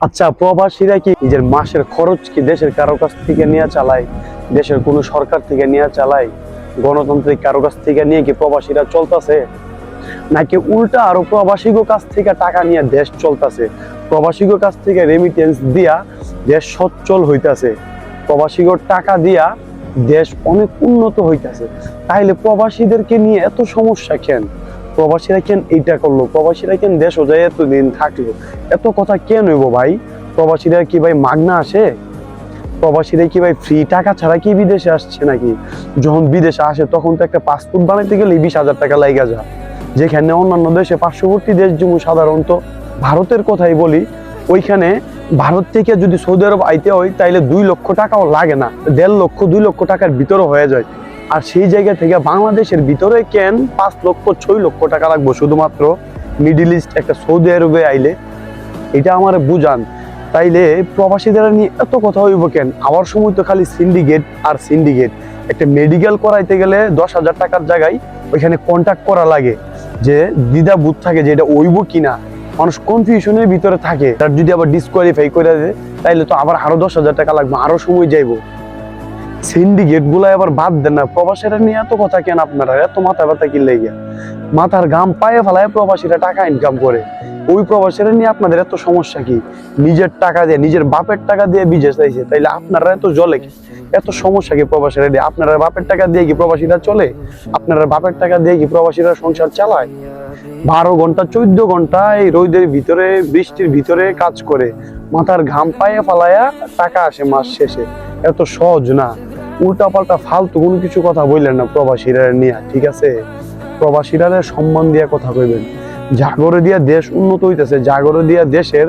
আচ্ছা, প্রবাসীরা কি নিজের মাসের খরচ কি দেশের কারো কাছ থেকে নিয়ে চালায়? দেশের কোনো সরকার থেকে নিয়ে চালায়? গণতান্ত্রিক কারো কাছ থেকে নিয়ে কি প্রবাসীরা চলতেছে? নাকি উল্টা আরো প্রবাসীগো কাছ থেকে টাকা নিয়ে দেশ চলতেছে? প্রবাসীগো কাছ থেকে রেমিটেন্স দিয়া দেশ সচ্ছল হইতাছে, প্রবাসীগো টাকা দিয়া দেশ অনেক উন্নত হইতাছে। তাইলে প্রবাসীদেরকে নিয়ে এত সমস্যা কেন? প্রবাসীরা কেন এইটা করলো? প্রবাসীরা কেন দেশ ও যায় এতদিন থাকলো? এত কথা কেন হইব ভাই? প্রবাসীরা কি ভাই মাগনা আসে? প্রবাসীরা কি ভাই ফ্রি টাকা ছাড়া কি বিদেশে আসছে নাকি? যখন বিদেশে আসে তখন তো একটা পাসপোর্ট বানাইতে গেলে 20,000 টাকা লাইগা যায়, যেখানে অন্যান্য দেশে পার্শ্ববর্তী দেশ যেমন সাধারণত ভারতের কথাই বলি, ওইখানে ভারত থেকে যদি সৌদি আরব আইতে হয় তাইলে 2 লক্ষ টাকাও লাগে না, 1.5 লক্ষ 2 লক্ষ টাকার ভিতরে হয়ে যায়। আর সেই জায়গা থেকে বাংলাদেশের ভিতরে কেন 5 লক্ষ 6 লক্ষ টাকা লাগবে শুধুমাত্র মিডিল ইস্ট একটা সৌদি আরবে আইলে? এটা আমার বুঝান। তাইলে প্রবাসীদের নিয়ে এত কথা হইব কেন? আমার সময় তো খালি সিন্ডিকেট আর সিন্ডিকেট। একটা মেডিকেল করাইতে গেলে 10,000 টাকার জায়গায় ওইখানে কন্ট্যাক্ট করা লাগে, যে দ্বিধা বুধ থাকে যে এটা ওইব কিনা, মানুষ কনফিউশনের ভিতরে থাকে। তার যদি আবার ডিসকোয়ালিফাই করে দেয় তাইলে তো আবার আরো 10,000 টাকা লাগবে, আরো সময় যাইব। সিন্ডিকেট গুলা আবার বাদ দেন না, প্রবাসীরা নিয়ে এত কথা কেন আপনারা? এত মাথা ব্যথা কি লেগে? মাথার ঘাম পায়ে ফেলায় প্রবাসীরা টাকা ইনকাম করে, ওই প্রবাসীরা নিয়ে আপনাদের এত সমস্যা কি? নিজের টাকা দিয়ে, নিজের বাপের টাকা দিয়ে বিদেশ চাইছে, তাইলে আপনারা এত জলে কি? এত সমস্যা কি প্রবাসীরা দিয়ে? আপনারা বাপের টাকা দিয়ে কি প্রবাসীরা চলে? আপনারা বাপের টাকা দিয়ে কি প্রবাসীরা সংসার চালায়? 12 ঘন্টা 14 ঘন্টা এই রোদের ভিতরে বৃষ্টির ভিতরে কাজ করে মাথার ঘাম পায়ে ফালায়া টাকা আসে মাস শেষে। এত সহজ না। উল্টা পাল্টা ফালতু কোনো কিছু কথা বললেন না প্রবাসীরা নিয়ে, ঠিক আছে? প্রবাসীরা সম্মান দিয়ে কথা কইবেন। জাগরে দিয়া দেশ উন্নত হইতেছে, জাগরে দিয়া দেশের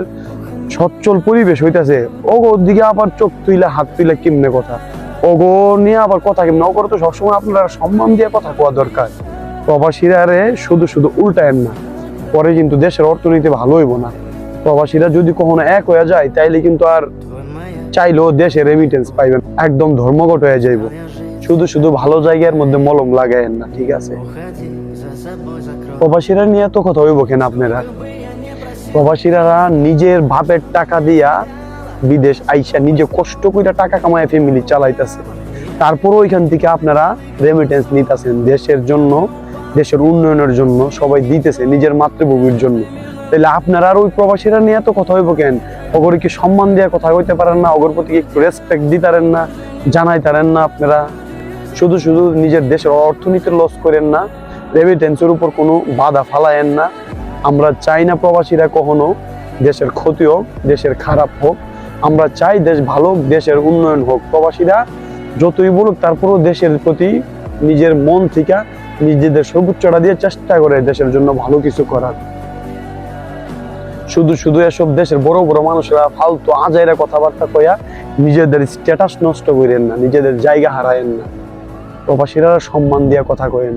সচ্ছল পরিবেশ হইতেছে, ওগো দিকে আবার চোখ তুইলা হাত তুইলা কেমনে কথা? ওগো নিয়ে আবার কথা কেমনে? ওগো তো সবসময় আপনারা সম্মান দিয়ে কথা কোয়া দরকার। প্রবাসীরা শুধু শুধু উল্টায়েন না, পরে কিন্তু দেশের অর্থনীতি ভালো হইব না। প্রবাসীরা যদি কখনো এক হয়ে যায় তাইলে কিন্তু আর চাইলেও দেশে রেমিটেন্স পাইবেন, একদম ধর্মঘট হয়ে যাইব। শুধু শুধু ভালো জায়গার মধ্যে মলম লাগায়েন না, ঠিক আছে? প্রবাসীরা নিয়ে তো কথা হইব কেন আপনারা? প্রবাসীরা নিজের বাপের টাকা দিয়া বিদেশ আইসা নিজে কষ্ট করে টাকা কামায় ফ্যামিলি চালাইতেছে, তারপর ওইখান থেকে আপনারা রেমিটেন্স নিতেছেন দেশের জন্য, দেশের উন্নয়নের জন্য সবাই দিতেছে নিজের মাতৃভূমির জন্য। তাহলে আপনারা আর ওই প্রবাসীরা নিয়ে তো কথা হইব কেন? ওগরে কি সম্মান দিয়ে কথা কইতে পারেন না? ওগর প্রতি একটু রেসপেক্ট দিতারেন না? জানাইতারেন না? আপনারা শুধু শুধু নিজের দেশের অর্থনীতি লস করেন না, রেমিটেন্সের উপর কোনো বাধা ফালায়েন না। আমরা চাই না প্রবাসীরা কখনো দেশের ক্ষতি হোক, দেশের খারাপ হোক। আমরা চাই দেশ ভালো হোক, দেশের উন্নয়ন হোক। প্রবাসীরা যতই বলুক তারপরও দেশের প্রতি নিজের মন থেকে নিজেদের সর্বোচ্চটা দিয়ে চেষ্টা করে দেশের জন্য ভালো কিছু করার। শুধু শুধু এসব দেশের বড় বড় মানুষরা ফালতু আজাইরা কথাবার্তা কইয়া নিজেদের স্ট্যাটাস নষ্ট করেন না, নিজেদের জায়গা হারায়েন না। প্রবাসীরা সম্মান দিয়ে কথা কয়েন।